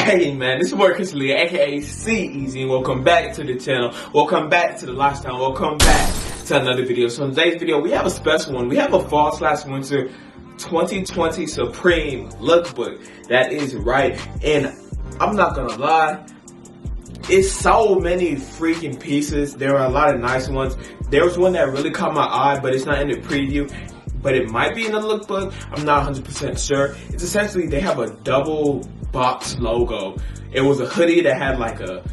Hey man, this is your boy Chris Lee, aka CEasy, and welcome back to the channel. Welcome back to the lifestyle. Welcome back to another video. So in today's video, we have a special one. We have a fall/winter 2020 Supreme lookbook. That is right. And I'm not gonna lie, it's so many freaking pieces. There are a lot of nice ones. There was one that really caught my eye, but it's not in the preview. But it might be in the lookbook. I'm not 100% sure. It's essentially, they have a double box logo. It was a hoodie that had like a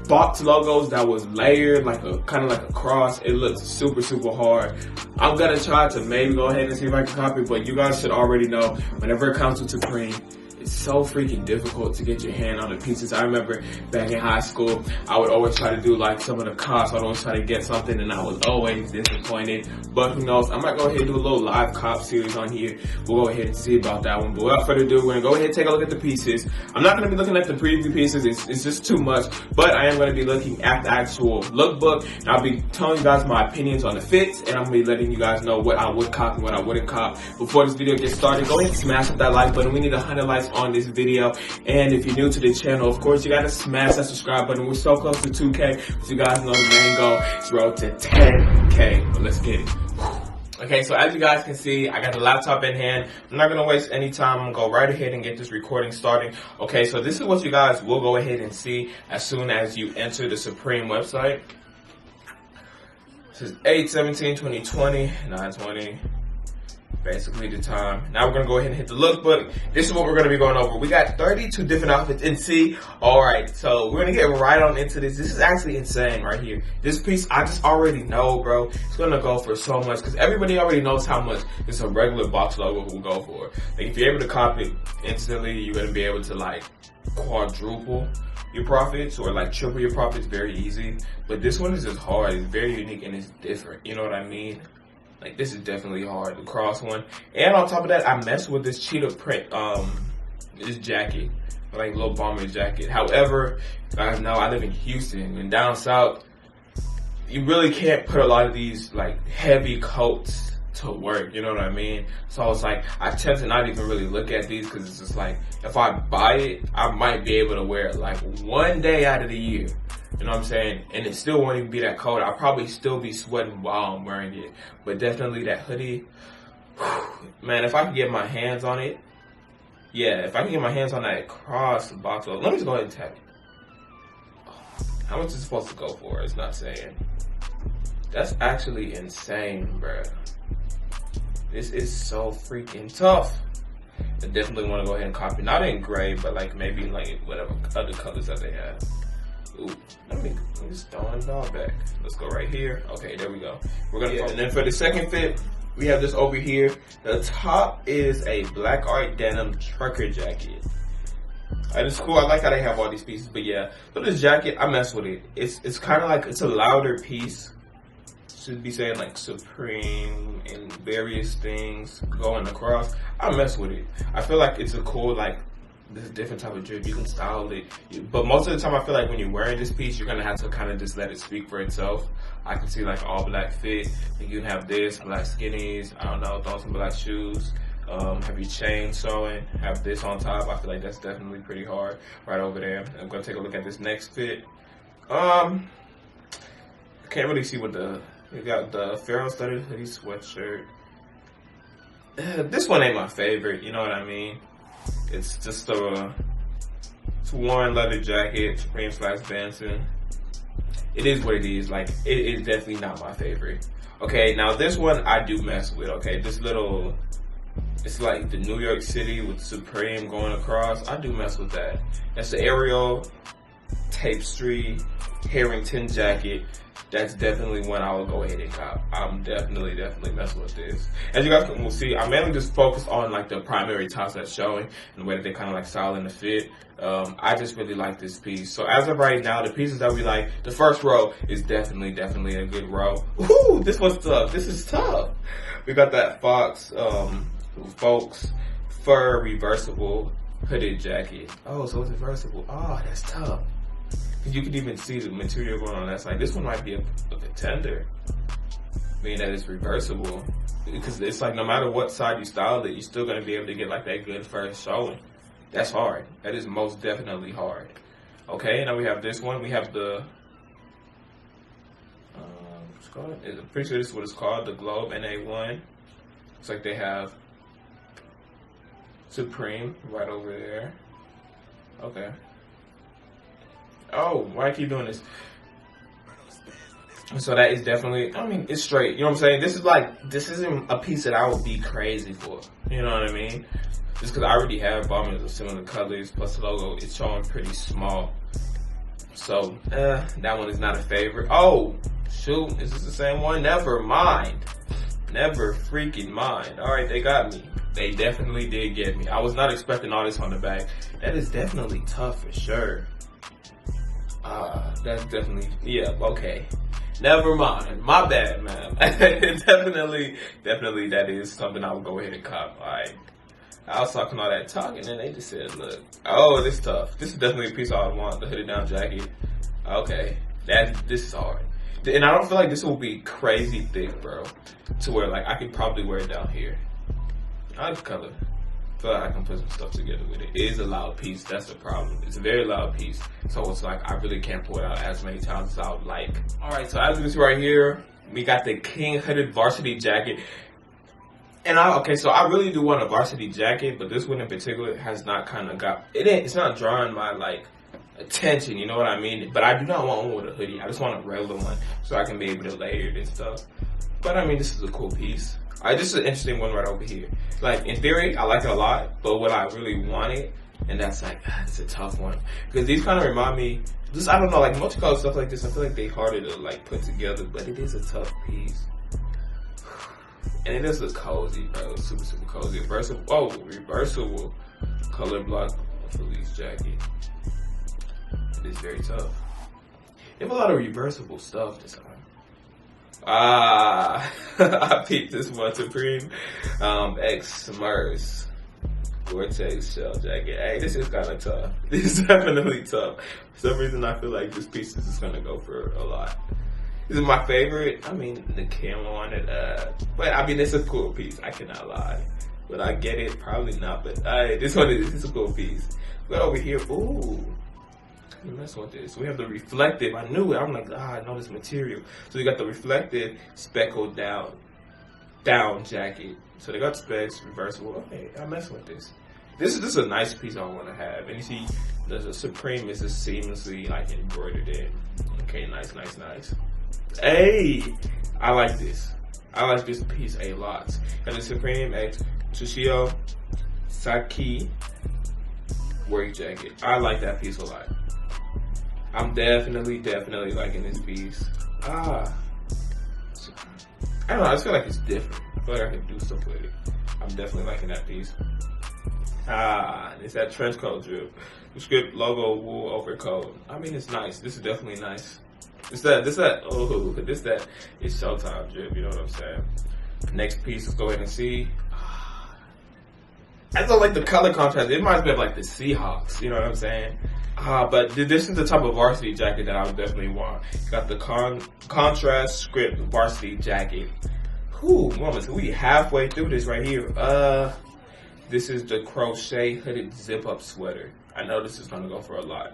box logos that was layered, like a kind of like a cross. It looks super hard. I'm gonna try to maybe go ahead and see if I can copy it, but you guys should already know, whenever it comes to Supreme, it's so freaking difficult to get your hand on the pieces. I remember back in high school, I would always try to do like some of the cops. I'd always try to get something and I was always disappointed. But who knows, I might go ahead and do a little live cop series on here. We'll go ahead and see about that one. But without further ado, we're gonna go ahead and take a look at the pieces. I'm not gonna be looking at the preview pieces, it's just too much. But I am gonna be looking at the actual lookbook. And I'll be telling you guys my opinions on the fits, and I'm gonna be letting you guys know what I would cop and what I wouldn't cop. Before this video gets started, go ahead and smash up that like button. We need 100 likes on this video. And if you're new to the channel, of course, you gotta smash that subscribe button. We're so close to 2K, but you guys know the main goal is road to 10K. But let's get it. Okay, so as you guys can see, I got the laptop in hand. I'm not gonna waste any time. I'm gonna go right ahead and get this recording started. Okay, so this is what you guys will go ahead and see as soon as you enter the Supreme website. This is 8/17/2020, 9:20. Basically the time. Now we're gonna go ahead and hit the lookbook. This is what we're gonna be going over. We got 32 different outfits in C. Alright, so we're gonna get right on into this. This is actually insane right here. This piece, I just already know, bro. It's gonna go for so much because everybody already knows how much this a regular box logo will go for. Like if you're able to copy it instantly, you're gonna be able to like quadruple your profits or like triple your profits very easy. But this one is just hard. It's very unique and it's different. You know what I mean? Like this is definitely hard, the cross one. And on top of that, I messed with this cheetah print, this jacket, like little bomber jacket. However, you guys know I live in Houston and down south, you really can't put a lot of these like heavy coats to work, you know what I mean? So it's like, I tend to not even really look at these because it's just like, if I buy it, I might be able to wear it like one day out of the year. You know what I'm saying? And it still won't even be that cold. I'll probably still be sweating while I'm wearing it. But definitely that hoodie, man, if I can get my hands on it, yeah, if I can get my hands on that cross box, let me just go ahead and tap it. How much is it supposed to go for? It's not saying. That's actually insane, bruh. This is so freaking tough. I definitely want to go ahead and copy. Not in gray, but like maybe like whatever other colors that they have. Ooh, let me just throw it all back. Let's go right here. Okay, there we go. We're gonna and then for the second fit, we have this over here. The top is a black art denim trucker jacket. It's cool. I like how they have all these pieces, but yeah. But this jacket, I mess with it. It's kind of like, it's a louder piece. Should be saying like Supreme and various things going across. I mess with it. I feel like it's a cool like this different type of drip. You can style it, but most of the time I feel like when you're wearing this piece, you're gonna have to kind of just let it speak for itself. I can see like all black fit. You can have this black skinnies. I don't know, throw some black shoes. Have your chain showing. Have this on top. I feel like that's definitely pretty hard right over there. I'm gonna take a look at this next fit. I can't really see what you got the Ferrell studded hoodie sweatshirt. This one ain't my favorite. You know what I mean? It's just it's worn leather jacket, Supreme/Benson. It is what it is. Like, it is definitely not my favorite. Okay, now this one I do mess with. Okay, this little, it's like the New York City with Supreme going across. I do mess with that. That's the Ariel tapestry Harrington jacket. That's definitely one I will go ahead and cop. I'm definitely messing with this. As you guys will see, I mainly just focus on like the primary tops that's showing and the way that they kind of like style in the fit. I just really like this piece. So as of right now, the pieces that we like, the first row is definitely a good row. Ooh, this one's tough. This is tough. We got that Folks fur reversible hooded jacket. Oh, so it's reversible. Oh, that's tough. You can even see the material going on that side. This one might be a contender, meaning that it's reversible. Because it's like no matter what side you style it, you're still going to be able to get like that good first showing. That's hard. That is most definitely hard. Okay, now we have this one. We have the what's it called? I'm pretty sure this is what it's called, the Globe NA1. Looks like they have Supreme right over there. Okay. Oh, why I keep doing this? So that is definitely, I mean, it's straight. You know what I'm saying? This isn't a piece that I would be crazy for. You know what I mean? Just because I already have bombers of similar colors, plus the logo is showing pretty small. So, that one is not a favorite. Oh, shoot, is this the same one? Never mind. Never freaking mind. All right, they got me. They definitely did get me. I was not expecting all this on the back. That is definitely tough for sure. That's definitely, yeah, okay. Never mind. My bad, man. definitely that is something I would go ahead and cop. Alright. I was talking all that talk and then they just said, look, oh, this is tough. This is definitely a piece I would want, the hooded down jacket. Okay. This is hard. And I don't feel like this will be crazy thick, bro. To where like I could probably wear it down here. I like the color. I feel like I can put some stuff together with it. It is a loud piece, that's the problem. It's a very loud piece. So it's like I really can't pull it out as many times as I would like. Alright, so as you can see right here, we got the King hooded varsity jacket. And so I really do want a varsity jacket, but this one in particular has not kind of got, it's not drawing my like attention, you know what I mean? But I do not want one with a hoodie. I just want a regular one so I can be able to layer it and stuff. But I mean, this is a cool piece. This is an interesting one right over here. Like, in theory, I like it a lot, but what I really wanted, and that's like, it's a tough one. Because these kind of remind me, just, I don't know, like multicolored stuff like this, I feel like they're harder to like put together, but it is a tough piece. And it does look cozy, bro. Super, super cozy. Reversible color block fleece jacket. It is very tough. They have a lot of reversible stuff this time. I peeped this one, Supreme X Smurfs Gore-Tex shell jacket. Hey, this is kind of tough. This is definitely tough. For some reason, I feel like this piece is just gonna go for a lot. This is my favorite. I mean, the camo on it. But I mean, it's a cool piece. I cannot lie. But I get it, probably not. But this one is a cool piece. But over here, ooh. Mess with this. We have the reflective. I knew it. I'm like, I know this material. So we got the reflective speckled down jacket. So they got specs, reversible. Okay, I mess with this. This is a nice piece I want to have. And you see, the Supreme is just seamlessly like embroidered in. Okay, nice. Hey, I like this. I like this piece a lot. And the Supreme X Tsushio Saki work jacket. I like that piece a lot. I'm definitely liking this piece. I don't know, I just feel like it's different. I feel like I can do stuff with it. I'm definitely liking that piece. It's that trench coat drip. The script logo wool overcoat. I mean, it's nice. This is definitely nice. It's that, it's Showtime drip, you know what I'm saying? Next piece, let's go ahead and see. I don't like the color contrast. It reminds me of like the Seahawks, you know what I'm saying? But this is the type of varsity jacket that I would definitely want. Got the contrast script varsity jacket. Moments, we halfway through this right here. This is the crochet hooded zip up sweater. I know this is gonna go for a lot.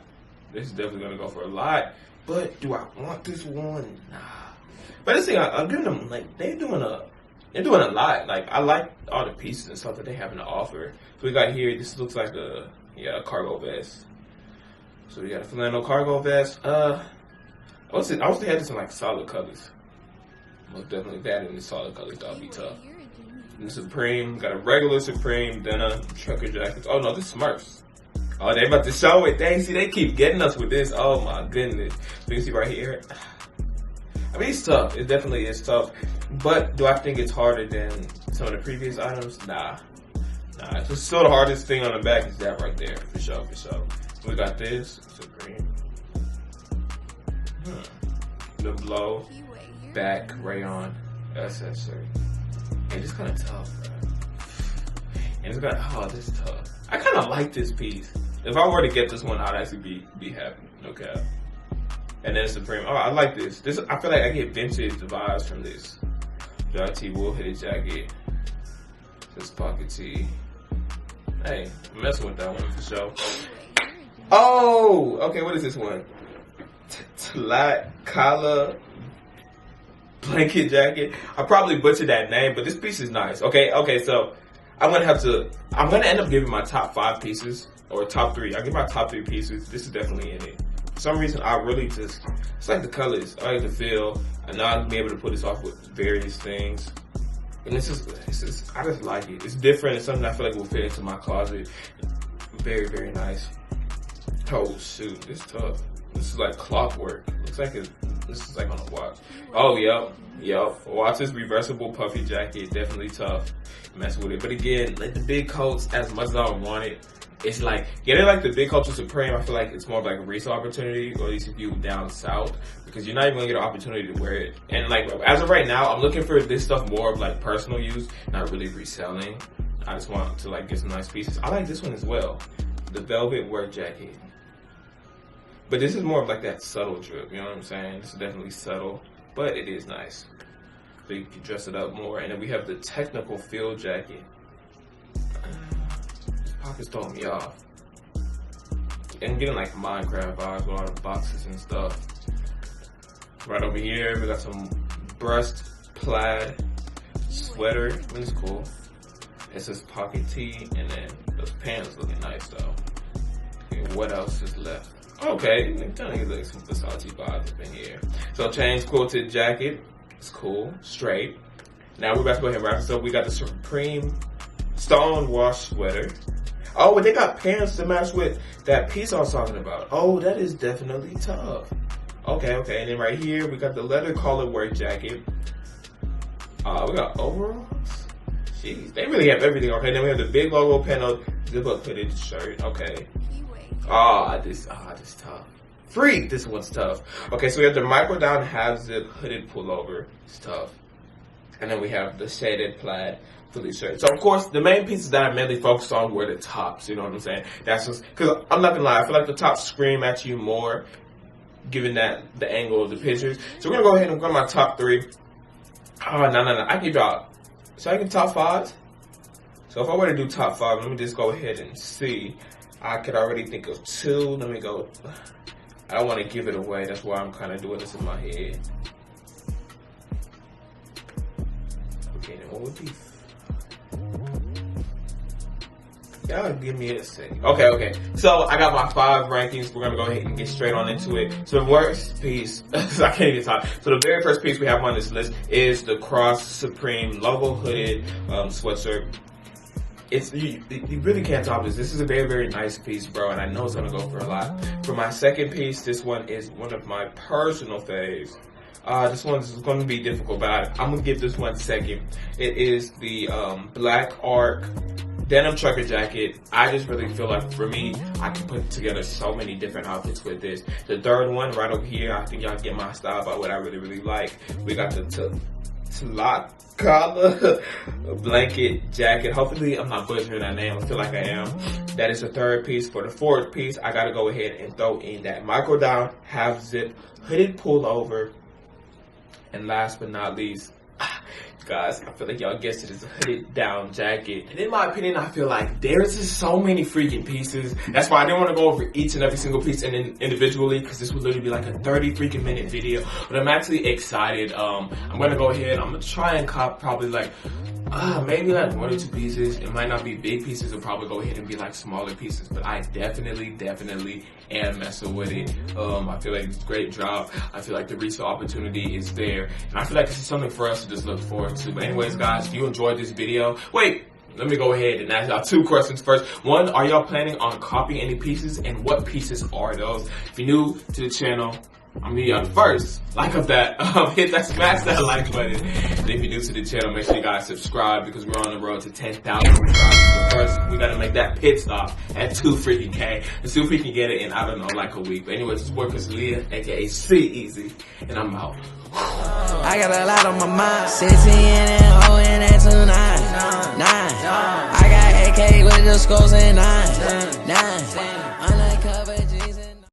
This is definitely gonna go for a lot. But do I want this one? Nah. But this thing, I'm giving them like they're doing a lot. Like I like all the pieces and stuff that they have to offer. So we got here. This looks like a cargo vest. So we got a flannel cargo vest. I would say had this in like solid colors. Most definitely that in the solid colors. That'll be tough. And the Supreme got a regular Supreme denim trucker jackets. Oh no, this Smurfs. Oh, they about to show it. Dang, see, they keep getting us with this. Oh my goodness. So you can see right here. I mean, it's tough. It definitely is tough. But do I think it's harder than some of the previous items? Nah. It's still the hardest thing on the back is that right there. For sure. We got this. Supreme. The blow back rayon accessory. And it's kind of tough, bro. And it's got, this is tough. I kind of like this piece. If I were to get this one, I'd actually be happy. Okay. And then Supreme. Oh, I like this. I feel like I get vintage vibes from this. JT wool hooded jacket. This pocket tee. Hey, I'm messing with that one for sure. Oh, okay, what is this one? Tlat collar blanket jacket. I probably butchered that name, but this piece is nice. Okay, so I'm gonna end up giving my top 5 pieces, or top 3. I'll give my top 3 pieces. This is definitely in it. For some reason, I really just, it's like the colors. I like the feel, and now I'll be able to put this off with various things. And it's just, I just like it. It's different. It's something I feel like will fit into my closet. Very, very nice. Oh shoot, it's tough. This is like clockwork. Looks like this is like on a watch. Oh, yep. Watch this reversible puffy jacket. Definitely tough. Mess with it. But again, like the big coats, as much as I want it, it's like, getting like the big coats with Supreme, I feel like it's more of like a resale opportunity, or at least if you down south, because you're not even gonna get an opportunity to wear it. And like, as of right now, I'm looking for this stuff more of like personal use, not really reselling. I just want to like get some nice pieces. I like this one as well. The velvet work jacket. But this is more of like that subtle drip, you know what I'm saying? This is definitely subtle, but it is nice. So you can dress it up more. And then we have the technical field jacket. Pockets throwing me off. And I'm getting like Minecraft vibes with all the boxes and stuff. Right over here, we got some brushed plaid sweater. It's cool. It says pocket tee, and then those pants looking nice though. Okay, what else is left? Okay, I'm telling you, like some Versace vibes up in here. So change quilted jacket. It's cool, straight. Now we're about to go ahead and wrap this up. We got the Supreme stone wash sweater. Oh, and they got pants to match with that piece I was talking about. Oh, that is definitely tough. Okay, and then right here, we got the leather collar work jacket. We got overalls. Jeez, they really have everything. Okay, then we have the big logo panel, zip up hooded shirt. Okay. This tough. Freak, this one's tough. Okay, so we have the micro down half zip hooded pullover. It's tough. And then we have the shaded plaid Philly shirt. So of course, the main pieces that I mainly focus on were the tops. You know what I'm saying? That's just because I'm not gonna lie. I feel like the tops scream at you more, given that the angle of the pictures. So we're gonna go ahead and go to my top 3. Oh no! I can drop. So I can top 5. So if I were to do top 5, let me just go ahead and see. I could already think of 2. Let me go. I don't want to give it away. That's why I'm kind of doing this in my head. Okay, then what would be? Y'all give me a second. Okay. So I got my 5 rankings. We're gonna go ahead and get straight on into it. So the worst piece, I can't even talk. So the very first piece we have on this list is the Cross Supreme logo hooded sweatshirt. You really can't top this. This is a very, very nice piece, bro, and I know it's gonna go for a lot. For my second piece, this one is one of my personal faves. This one's gonna be difficult, but I'm gonna give this one second. It is the Black Arc denim trucker jacket. I just really feel like, for me, I can put together so many different outfits with this. The third one right over here, I think y'all get my style about what I really, really like. We got the Tlat collar blanket jacket. Hopefully I'm not butchering that name. I feel like I am. That is the third piece. For the fourth piece, I gotta go ahead and throw in that micro down half zip hooded pullover. And last but not least, guys, I feel like y'all guessed it, is a hooded down jacket. And in my opinion, I feel like there's just so many freaking pieces. That's why I didn't want to go over each and every single piece individually, because this would literally be like a 30 freaking minute video. But I'm actually excited. I'm gonna go ahead. I'm gonna try and cop probably like maybe like 1 or 2 pieces. It might not be big pieces. It'll probably go ahead and be like smaller pieces. But I definitely am messing with it. I feel like it's a great drop. I feel like the resale opportunity is there. And I feel like this is something for us to just look forward to. But anyways, guys, if you enjoyed this video, wait, let me go ahead and ask y'all 2 questions first. 1, are y'all planning on copying any pieces, and what pieces are those? If you're new to the channel, I'm gonna be first. Like up that, smash that like button. And if you're new to the channel, make sure you guys subscribe, because we're on the road to 10,000 subscribers. But first, we gotta make that pit stop at 2 freaking K. And see if we can get it in, I don't know, like a week. But anyways, it's boy Chris Leah, aka CEasy, and I'm out. I got a lot on my mind. 16 and O and that's 9. I got AK with the scores and 9.